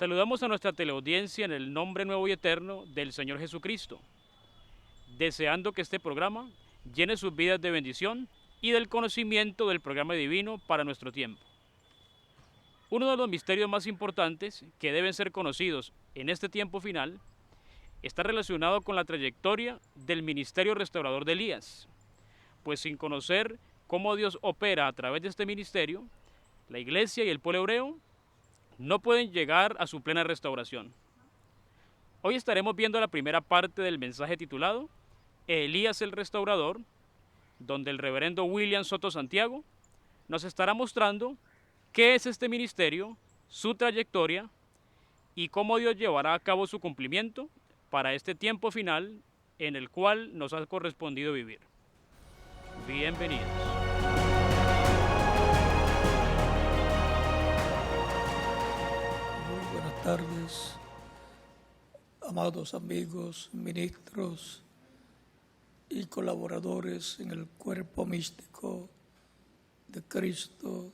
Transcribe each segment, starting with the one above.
Saludamos a nuestra teleaudiencia en el nombre nuevo y eterno del Señor Jesucristo, deseando que este programa llene sus vidas de bendición y del conocimiento del programa divino para nuestro tiempo. Uno de los misterios más importantes que deben ser conocidos en este tiempo final está relacionado con la trayectoria del ministerio restaurador de Elías, pues sin conocer cómo Dios opera a través de este ministerio, la iglesia y el pueblo hebreo no pueden llegar a su plena restauración. Hoy estaremos viendo la primera parte del mensaje titulado Elías el Restaurador, donde el reverendo William Soto Santiago nos estará mostrando qué es este ministerio, su trayectoria y cómo Dios llevará a cabo su cumplimiento para este tiempo final en el cual nos ha correspondido vivir. Bienvenidos. Muy buenas tardes, amados amigos, ministros y colaboradores en el cuerpo místico de Cristo,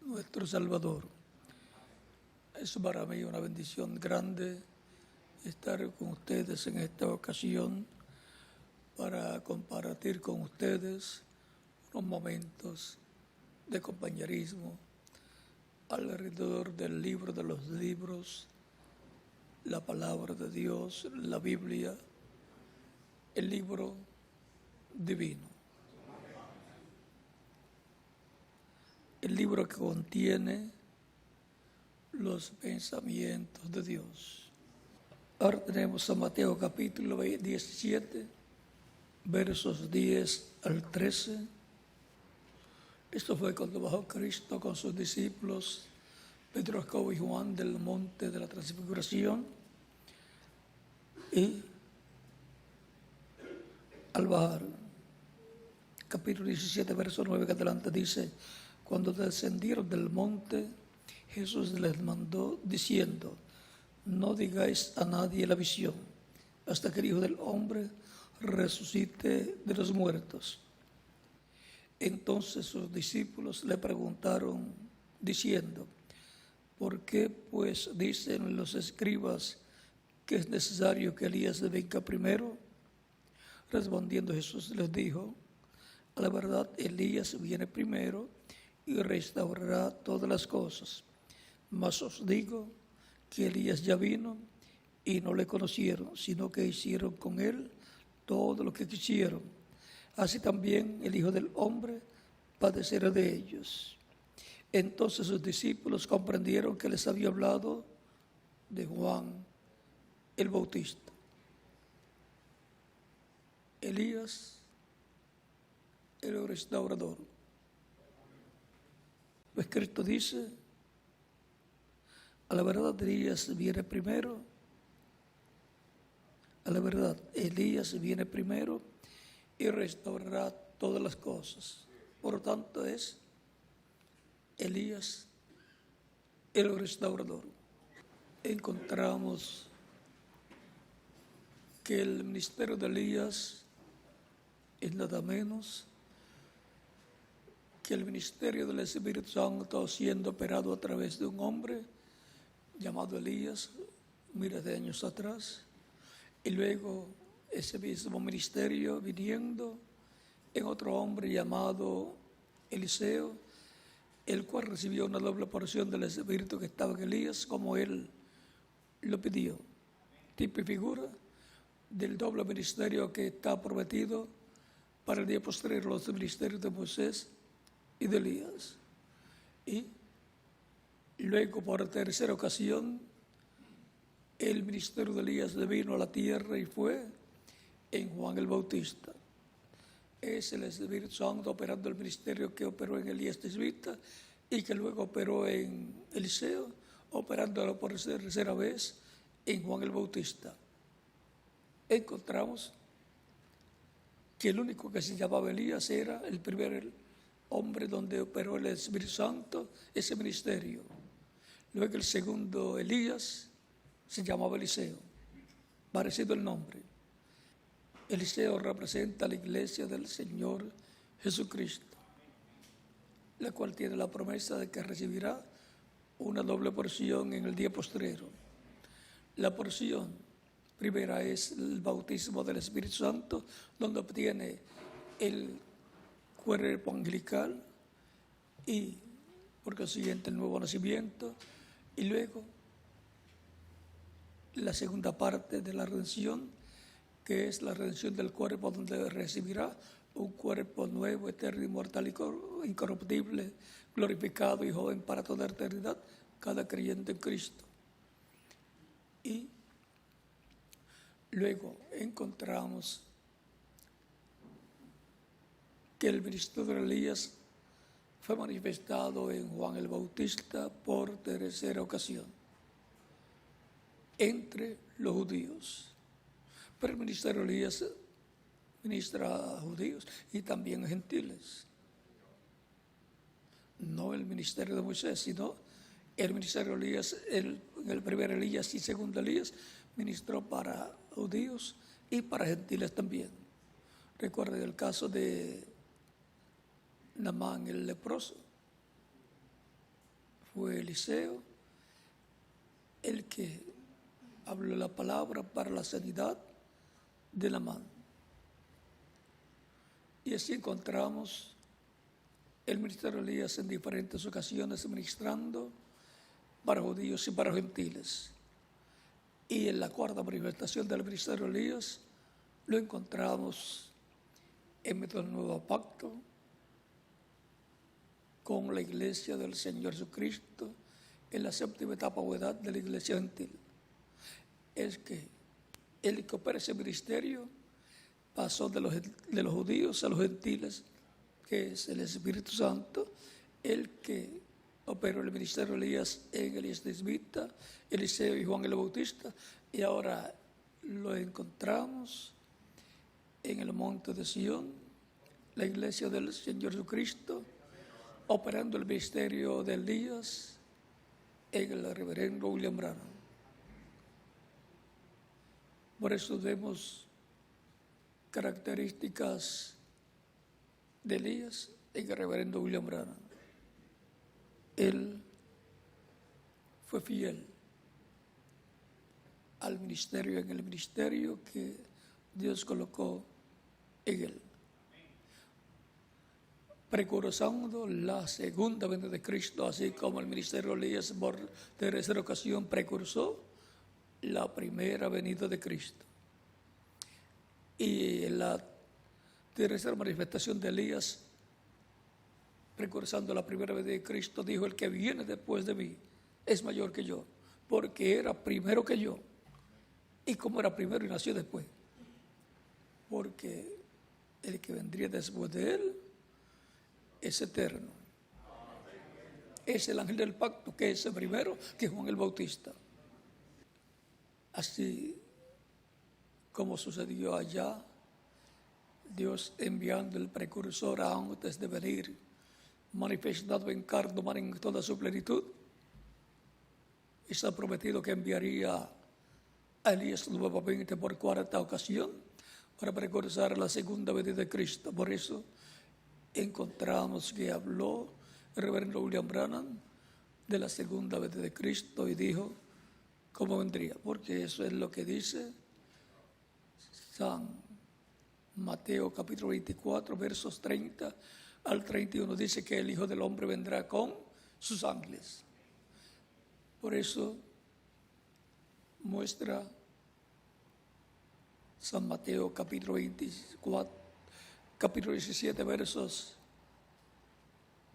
nuestro Salvador. Es para mí una bendición grande estar con ustedes en esta ocasión para compartir con ustedes unos momentos de compañerismo alrededor del libro de los libros, la palabra de Dios, la Biblia, el libro divino. El libro que contiene los pensamientos de Dios. Ahora tenemos a Mateo capítulo 17, versos 10 al 13. Esto fue cuando bajó Cristo con sus discípulos, Pedro, Jacobo y Juan, del monte de la Transfiguración. Y al bajar, capítulo 17, verso 9 que adelante dice: cuando descendieron del monte, Jesús les mandó diciendo: no digáis a nadie la visión, hasta que el Hijo del Hombre resucite de los muertos. Entonces sus discípulos le preguntaron, diciendo: ¿por qué pues dicen los escribas que es necesario que Elías venga primero? Respondiendo Jesús les dijo: a la verdad, Elías viene primero y restaurará todas las cosas. Mas os digo que Elías ya vino y no le conocieron, sino que hicieron con él todo lo que quisieron. Así también el Hijo del Hombre padecerá de ellos. Entonces sus discípulos comprendieron que les había hablado de Juan el Bautista. Elías, el restaurador. Pues Cristo dice: a la verdad, Elías viene primero. A la verdad, Elías viene primero y restaurará todas las cosas. Por lo tanto, es Elías el restaurador. Encontramos que el ministerio de Elías es nada menos que el ministerio del Espíritu Santo siendo operado a través de un hombre llamado Elías, miles de años atrás, y luego ese mismo ministerio viniendo en otro hombre llamado Eliseo, el cual recibió una doble porción del Espíritu que estaba en Elías, como él lo pidió. Tipo y figura del doble ministerio que está prometido para el día posterior, los ministerios de Moisés y de Elías. Y luego, por tercera ocasión, el ministerio de Elías vino a la tierra y fue en Juan el Bautista. Es el Espíritu Santo operando el ministerio que operó en Elías Tisbita y que luego operó en Eliseo, operándolo por tercera vez en Juan el Bautista. Encontramos que el único que se llamaba Elías era el primer hombre donde operó el Espíritu Santo, ese ministerio. Luego el segundo, Elías, se llamaba Eliseo, parecido el nombre. Eliseo representa a la iglesia del Señor Jesucristo, la cual tiene la promesa de que recibirá una doble porción en el día postrero. La porción primera es el bautismo del Espíritu Santo, donde obtiene el cuerpo angelical y por consiguiente el nuevo nacimiento, y luego la segunda parte de la redención, que es la redención del cuerpo, donde recibirá un cuerpo nuevo, eterno, inmortal, incorruptible, glorificado y joven para toda eternidad, cada creyente en Cristo. Y luego encontramos que el ministerio de Elías fue manifestado en Juan el Bautista por tercera ocasión entre los judíos. Pero el ministerio de Elías ministra a judíos y también a gentiles. No el ministerio de Moisés, sino el ministerio de Elías, en el primer Elías y segundo Elías, ministró para judíos y para gentiles también. Recuerden el caso de Naamán el leproso. Fue Eliseo el que habló la palabra para la sanidad de Naamán. Y así encontramos el ministerio de Elías en diferentes ocasiones ministrando para judíos y para gentiles. Y en la cuarta manifestación del ministerio de Elías lo encontramos en medio del nuevo pacto con la iglesia del Señor Jesucristo en la séptima etapa o edad de la iglesia gentil. Es que el que opera ese ministerio pasó de los judíos a los gentiles, que es el Espíritu Santo, el que operó el ministerio de Elías en Elías de Isbita, Eliseo y Juan el Bautista, y ahora lo encontramos en el monte de Sion, la iglesia del Señor Jesucristo, operando el ministerio de Elías en el reverendo William Branham. Por eso vemos características de Elías en el reverendo William Branham. Él fue fiel al ministerio, en el ministerio que Dios colocó en él, precursando la segunda venida de Cristo, así como el ministerio de Elías por tercera ocasión precursó la primera venida de Cristo. Y en la tercera manifestación de Elías, precursando la primera venida de Cristo, dijo: el que viene después de mí es mayor que yo, porque era primero que yo. ¿Y cómo era primero y nació después? Porque el que vendría después de él es eterno. Es el ángel del pacto, que es el primero que Juan el Bautista. Así como sucedió allá, Dios enviando el precursor antes de venir, manifestado en carne humana en toda su plenitud, está prometido que enviaría a Elías nuevamente por cuarta ocasión para precursar la segunda venida de Cristo. Por eso encontramos que habló el reverendo William Branham de la segunda venida de Cristo y dijo cómo vendría, porque eso es lo que dice San Mateo capítulo 24, versos 30 al 31. Dice que el Hijo del Hombre vendrá con sus ángeles. Por eso muestra San Mateo capítulo 24, capítulo 17, versos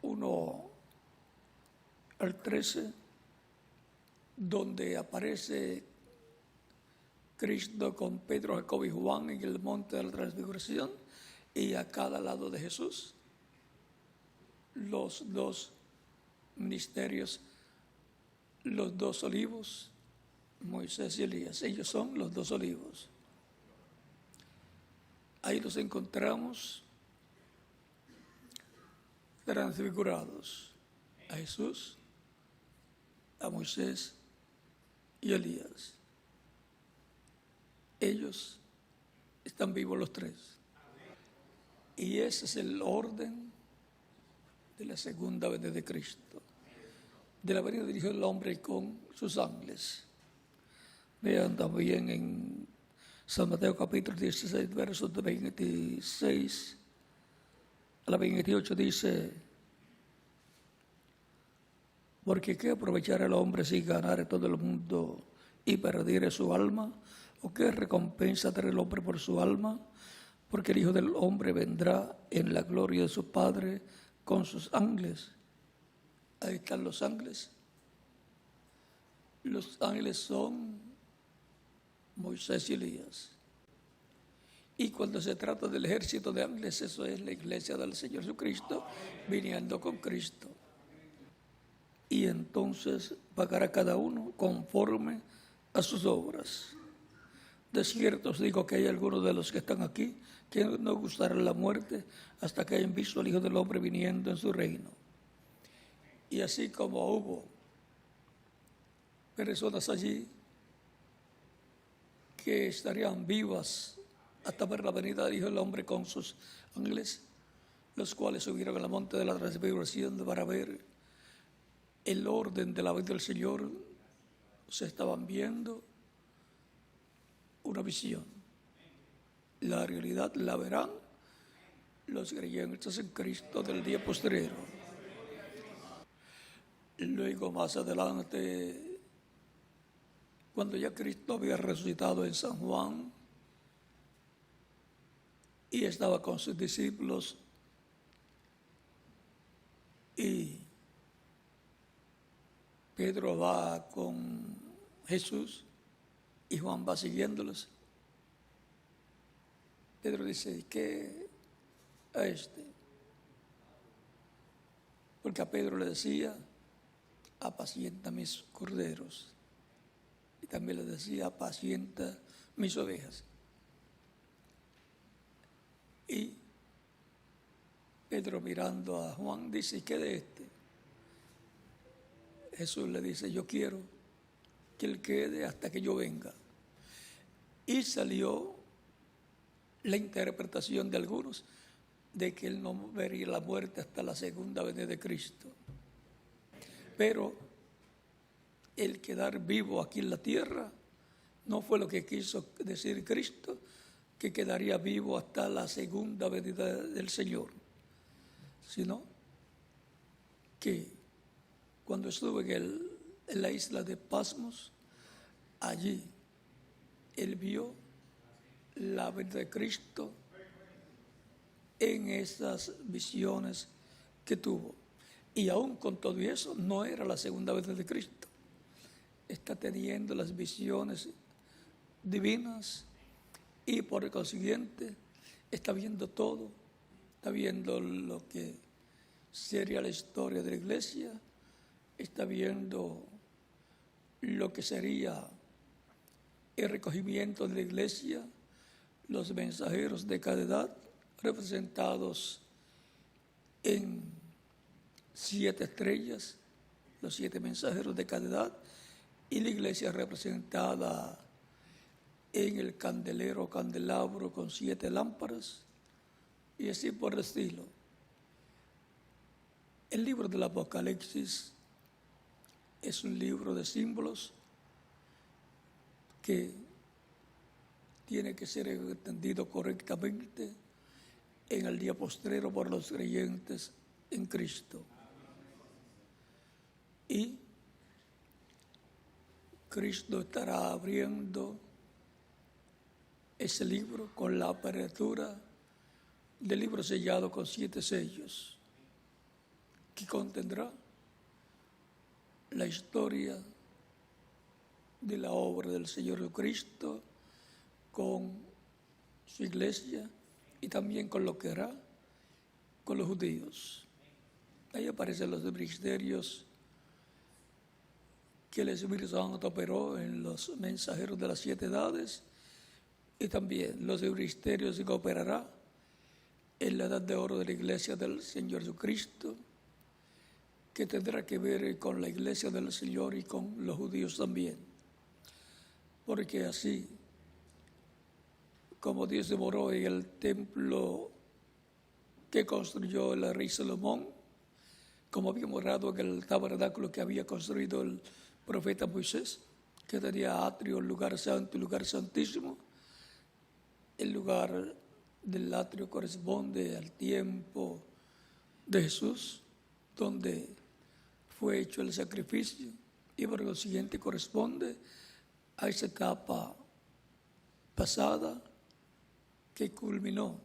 1 al 13, donde aparece Cristo con Pedro, Jacobo y Juan en el monte de la transfiguración, y a cada lado de Jesús los dos ministerios, los dos olivos, Moisés y Elías. Ellos son los dos olivos. Ahí los encontramos transfigurados, a Jesús, a Moisés y a Elías. Ellos están vivos los tres. Y ese es el orden de la segunda venida de Cristo. de la venida del Hijo del Hombre con sus ángeles. Vean también en San Mateo capítulo 16, versos de 26 a la 28 dice: porque ¿qué aprovechará el hombre si ganare todo el mundo y perdiere su alma? ¿O qué recompensa dará el hombre por su alma? Porque el Hijo del Hombre vendrá en la gloria de su Padre con sus ángeles. Ahí están los ángeles. Los ángeles son Moisés y Elías. Y cuando se trata del ejército de ángeles, eso es la iglesia del Señor Jesucristo, viniendo con Cristo. Y entonces pagará cada uno conforme a sus obras. De cierto os digo que hay algunos de los que están aquí que no gustarán la muerte hasta que hayan visto al Hijo del Hombre viniendo en su reino. Y así como hubo personas allí que estarían vivas hasta ver la venida del Hijo del Hombre con sus ángeles, los cuales subieron al monte de la transfiguración para ver el orden de la venida del Señor, se estaban viendo una visión. La realidad la verán los creyentes en Cristo del día postrero. Luego, más adelante, cuando ya Cristo había resucitado en San Juan y estaba con sus discípulos, y Pedro va con Jesús y Juan va siguiéndolos. Pedro dice: ¿qué a este? Porque a Pedro le decía: apacienta mis corderos. Y también le decía: apacienta mis ovejas. Y Pedro, mirando a Juan, dice: ¿qué de este? Jesús le dice: yo quiero que él quede hasta que yo venga. Y salió la interpretación de algunos de que él no vería la muerte hasta la segunda venida de Cristo. Pero el quedar vivo aquí en la tierra no fue lo que quiso decir Cristo, que quedaría vivo hasta la segunda venida del Señor, sino que cuando estuve en la isla de Pasmos, allí él vio la venida de Cristo en esas visiones que tuvo. Y aún con todo eso, no era la segunda venida de Cristo. Está teniendo las visiones divinas y por consiguiente está viendo todo, está viendo lo que sería la historia de la iglesia, está viendo lo que sería el recogimiento de la iglesia, los mensajeros de cada edad representados en 7 estrellas, los 7 mensajeros de cada edad, y la iglesia representada en el candelabro con 7 lámparas, y así por el estilo. El libro del Apocalipsis es un libro de símbolos que tiene que ser entendido correctamente en el día postrero por los creyentes en Cristo. Y Cristo estará abriendo ese libro con la apertura del libro sellado con 7 sellos, que contendrá la historia de la obra del Señor Jesucristo con su iglesia y también con lo que hará con los judíos. Ahí aparecen los ministerios que el Espíritu Santo operó en los mensajeros de las 7 edades y también los ministerios que operará en la edad de oro de la iglesia del Señor Jesucristo, que tendrá que ver con la iglesia del Señor y con los judíos también. Porque así como Dios demoró en el templo que construyó el rey Salomón, como habíamos hablado en el tabernáculo que había construido el profeta Moisés, que tenía atrio, lugar santo y lugar santísimo. El lugar del atrio corresponde al tiempo de Jesús, donde fue hecho el sacrificio, y por lo siguiente corresponde a esa etapa pasada que culminó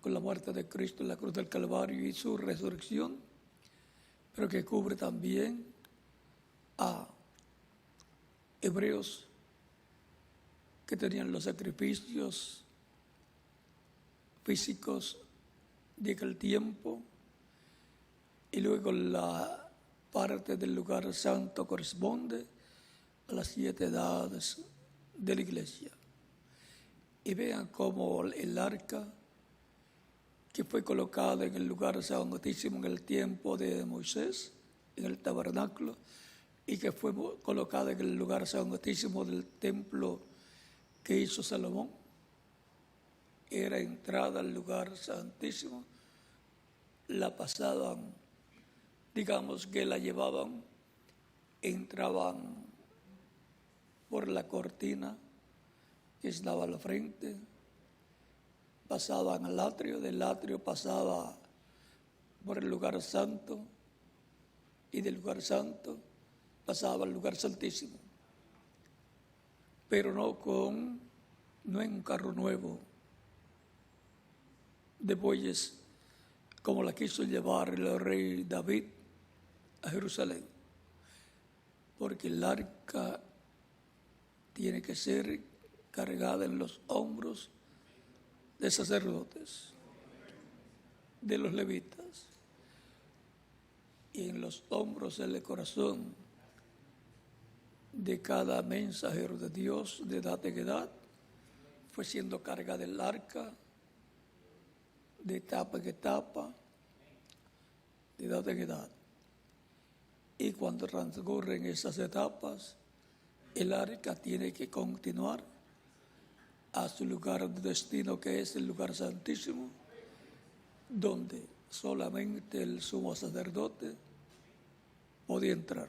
con la muerte de Cristo en la cruz del Calvario y su resurrección, pero que cubre también a hebreos que tenían los sacrificios físicos de aquel tiempo, y luego la parte del lugar santo corresponde a las 7 edades de la iglesia. Y vean cómo el arca que fue colocada en el lugar santísimo en el tiempo de Moisés, en el tabernáculo, y que fue colocada en el lugar santísimo del templo que hizo Salomón, era entrada al lugar santísimo, la pasaban, digamos que la llevaban, entraban por la cortina que estaba a la frente, pasaban al atrio, del atrio pasaba por el lugar santo, y del lugar santo pasaba al lugar santísimo, pero no en un carro nuevo de bueyes como la quiso llevar el rey David a Jerusalén, porque el arca tiene que ser cargada en los hombros de sacerdotes, de los levitas, y en los hombros del corazón de cada mensajero de Dios de edad en edad fue siendo cargada el arca de etapa en etapa, de edad en edad. Y cuando transcurren esas etapas, el arca tiene que continuar a su lugar de destino, que es el lugar santísimo, donde solamente el sumo sacerdote podía entrar.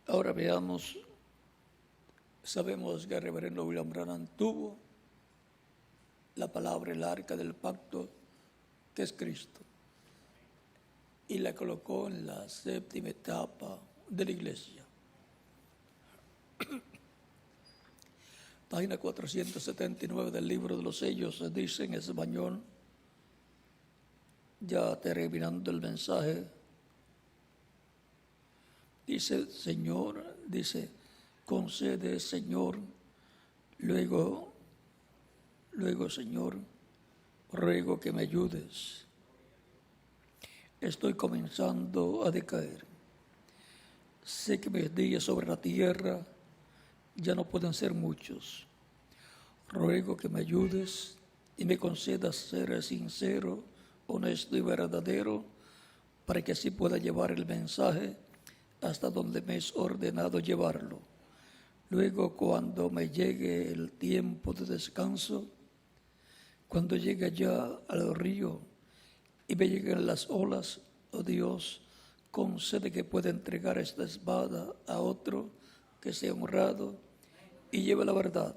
Ahora veamos, sabemos que el reverendo William Branham tuvo la palabra, el arca del pacto, que es Cristo, y la colocó en la 7ª etapa de la iglesia. Página 479 del libro de los sellos dice en español, ya terminando el mensaje, dice, Señor, dice, concede, Señor, luego, Señor, ruego que me ayudes. Estoy comenzando a decaer. Sé que mis días sobre la tierra ya no pueden ser muchos. Ruego que me ayudes y me concedas ser sincero, honesto y verdadero, para que así pueda llevar el mensaje hasta donde me es ordenado llevarlo. Luego, cuando me llegue el tiempo de descanso, cuando llegue ya al río y me lleguen las olas, oh Dios, concede que pueda entregar esta espada a otro que sea honrado y lleve la verdad.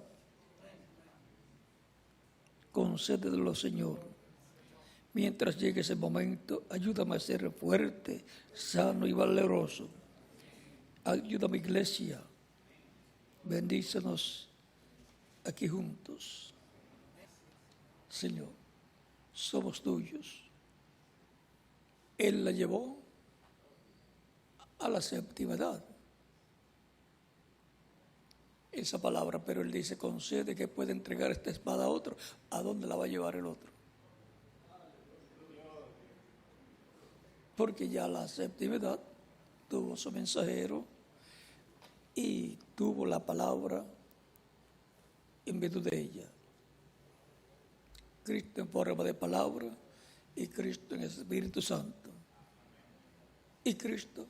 Concédelo, Señor. Mientras llegue ese momento, ayúdame a ser fuerte, sano y valeroso. Ayuda a mi iglesia. Bendícenos aquí juntos. Señor, somos tuyos. Él la llevó a la 7ª edad. Esa palabra, pero él dice, concede que pueda entregar esta espada a otro. ¿A dónde la va a llevar el otro? Porque ya la 7ª edad tuvo su mensajero y tuvo la palabra en virtud de ella. Cristo en forma de palabra y Cristo en el Espíritu Santo. Y Cristo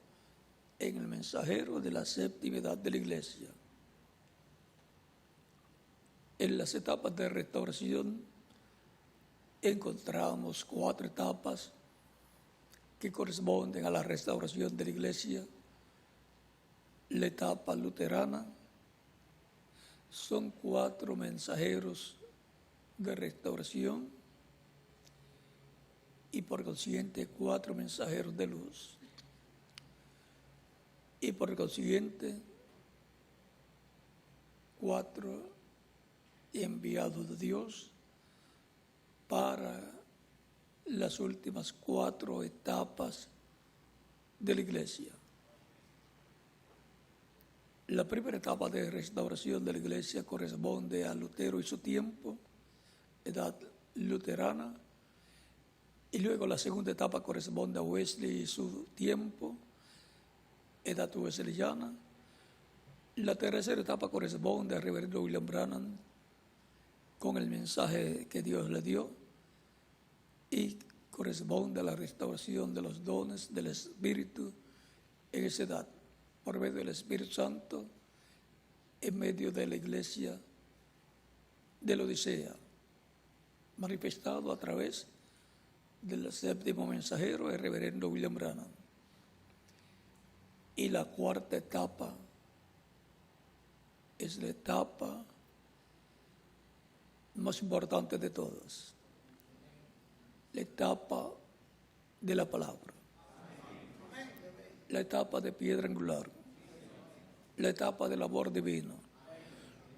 en el mensajero de la 7ª edad de la iglesia. En las etapas de restauración encontramos 4 etapas que corresponden a la restauración de la iglesia, la etapa luterana. Son 4 mensajeros de restauración y por consiguiente 4 mensajeros de luz. Y por consiguiente 4 enviados de Dios para las últimas 4 etapas de la iglesia. La primera etapa de restauración de la iglesia corresponde a Lutero y su tiempo, edad luterana, y luego la segunda etapa corresponde a Wesley y su tiempo, edad wesleyana. La tercera etapa corresponde al reverendo William Branham con el mensaje que Dios le dio y corresponde a la restauración de los dones del Espíritu en esa edad, por medio del Espíritu Santo, en medio de la iglesia de la Odisea, manifestado a través del séptimo mensajero, el reverendo William Branham. Y la cuarta etapa es la etapa más importante de todas, la etapa de la palabra, la etapa de piedra angular, la etapa del amor divino,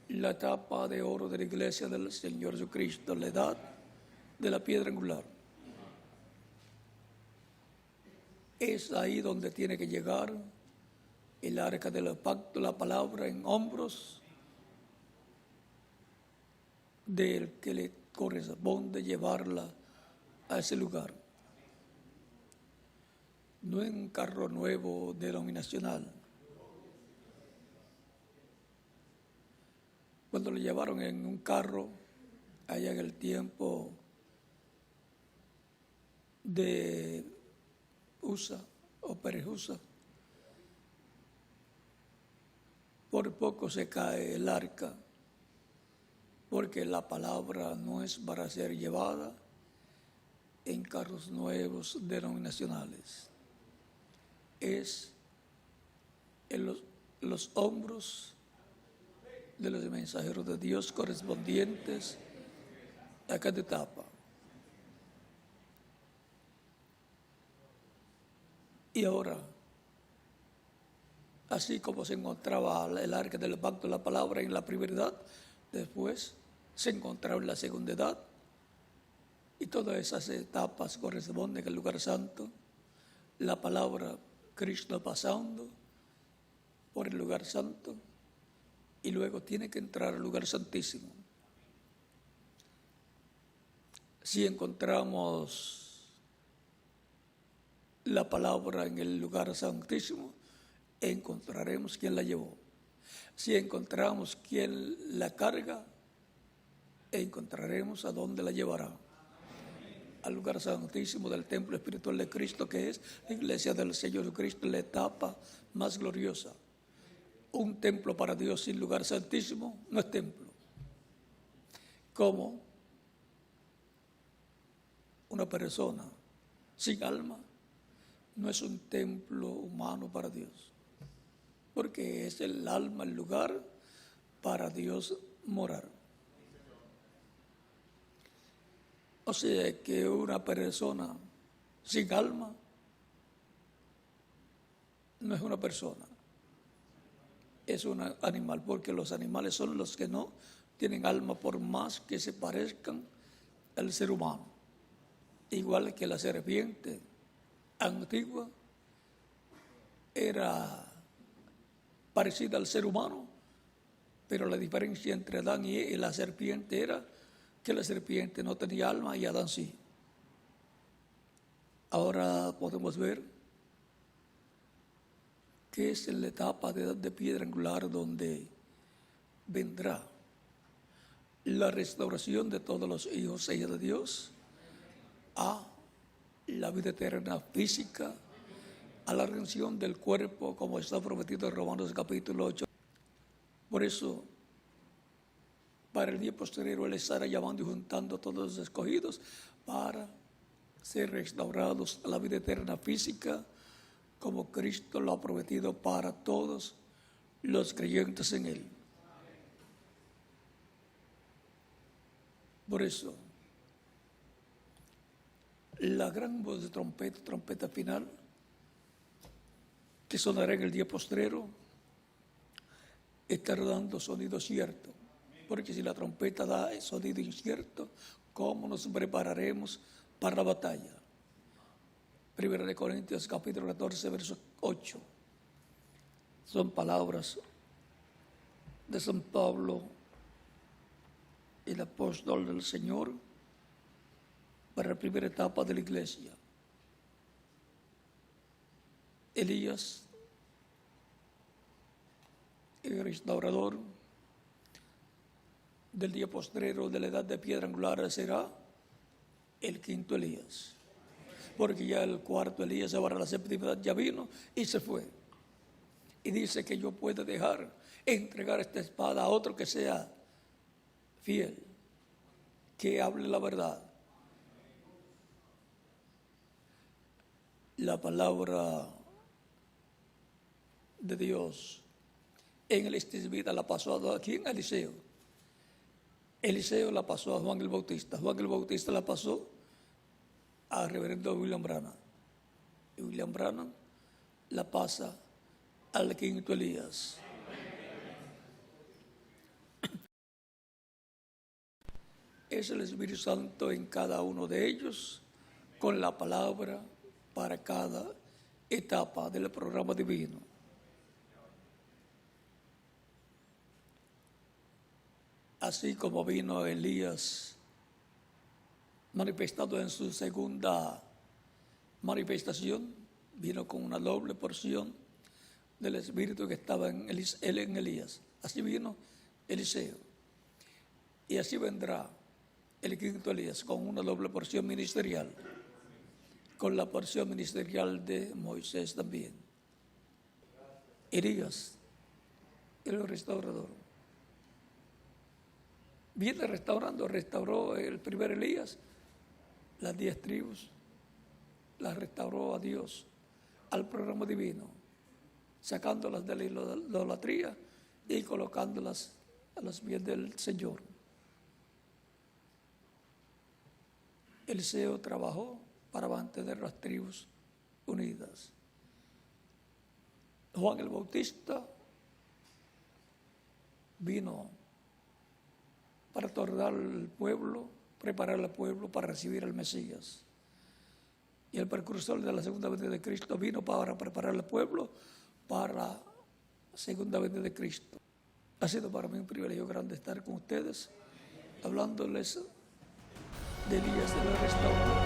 la etapa de oro de la iglesia del Señor Jesucristo, la edad de la piedra angular. Es ahí donde tiene que llegar el arca del pacto, la palabra en hombros del que le corresponde llevarla a ese lugar. No en un carro nuevo denominacional. Cuando lo llevaron en un carro, allá en el tiempo de USA o Perejusa, por poco se cae el arca, porque la palabra no es para ser llevada en carros nuevos denominacionales. Es en los hombros de los mensajeros de Dios correspondientes a cada etapa. Y ahora, así como se encontraba el arca del pacto de la palabra en la primera edad, después se encontraba en la segunda edad, y todas esas etapas corresponden al lugar santo, la palabra Cristo pasando por el lugar santo, y luego tiene que entrar al lugar santísimo. Si encontramos la palabra en el lugar santísimo, encontraremos quién la llevó. Si encontramos quién la carga, encontraremos a dónde la llevará. Al lugar santísimo del templo espiritual de Cristo, que es la iglesia del Señor Jesucristo, la etapa más gloriosa. Un templo para Dios sin lugar santísimo no es templo. Como una persona sin alma no es un templo humano para Dios, porque es el alma el lugar para Dios morar. O sea que una persona sin alma no es una persona, es un animal, porque los animales son los que no tienen alma por más que se parezcan al ser humano. Igual que la serpiente antigua era parecida al ser humano, pero la diferencia entre Adán y la serpiente era que la serpiente no tenía alma y Adán sí. Ahora podemos ver que es en la etapa de piedra angular donde vendrá la restauración de todos los hijos e hijas de Dios a la vida eterna física, a la redención del cuerpo, como está prometido en Romanos capítulo 8. Por eso, para el día posterior, Él estará llamando y juntando a todos los escogidos para ser restaurados a la vida eterna física, como Cristo lo ha prometido para todos los creyentes en Él. Por eso, la gran voz de trompeta, trompeta final, que sonará en el día postrero, estará dando sonido cierto. Porque si la trompeta da sonido incierto, ¿cómo nos prepararemos para la batalla? 1 Corintios capítulo 14, verso 8. Son palabras de San Pablo, el apóstol del Señor, para la primera etapa de la iglesia. Elías, el restaurador del día postrero de la edad de piedra angular, será el quinto Elías. Porque ya el cuarto Elías, ahora la séptima edad, ya vino y se fue. Y dice que yo puedo entregar esta espada a otro que sea fiel, que hable la verdad. La palabra de Dios en el Estisbita la pasó a ¿quién? A Eliseo. Eliseo la pasó a Juan el Bautista. Juan el Bautista la pasó a reverendo William Branham. Y William Branham la pasa al quinto Elías. Es el Espíritu Santo en cada uno de ellos, con la palabra para cada etapa del programa divino. Así como vino Elías manifestado en su segunda manifestación, vino con una doble porción del Espíritu que estaba en Elías. Así vino Eliseo. Y así vendrá el quinto Elías con una doble porción ministerial, con la porción ministerial de Moisés también. Elías, el restaurador, viene restauró el primer Elías, las 10 tribus, las restauró a Dios, al programa divino, sacándolas de la idolatría y colocándolas a los pies del Señor. Eliseo trabajó para mantener las tribus unidas. Juan el Bautista vino para tornar al pueblo, preparar al pueblo para recibir al Mesías. Y el precursor de la segunda venida de Cristo vino para preparar al pueblo para la segunda venida de Cristo. Ha sido para mí un privilegio grande estar con ustedes, hablándoles de Elías el restaurador.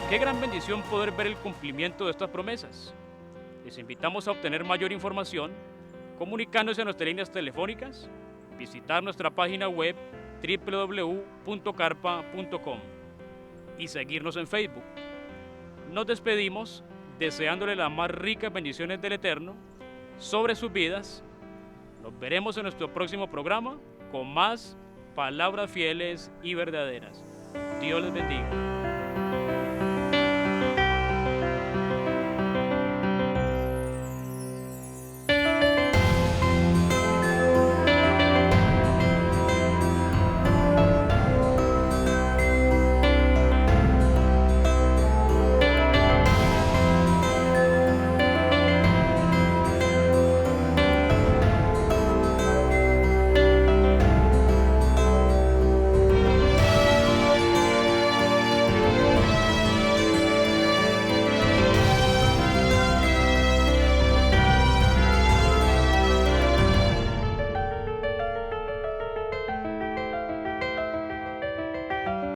Qué gran bendición poder ver el cumplimiento de estas promesas. Les invitamos a obtener mayor información comunicándose a nuestras líneas telefónicas, visitar nuestra página web www.carpa.com y seguirnos en Facebook. Nos despedimos deseándole las más ricas bendiciones del Eterno sobre sus vidas. Nos veremos en nuestro próximo programa con más palabras fieles y verdaderas. Dios les bendiga.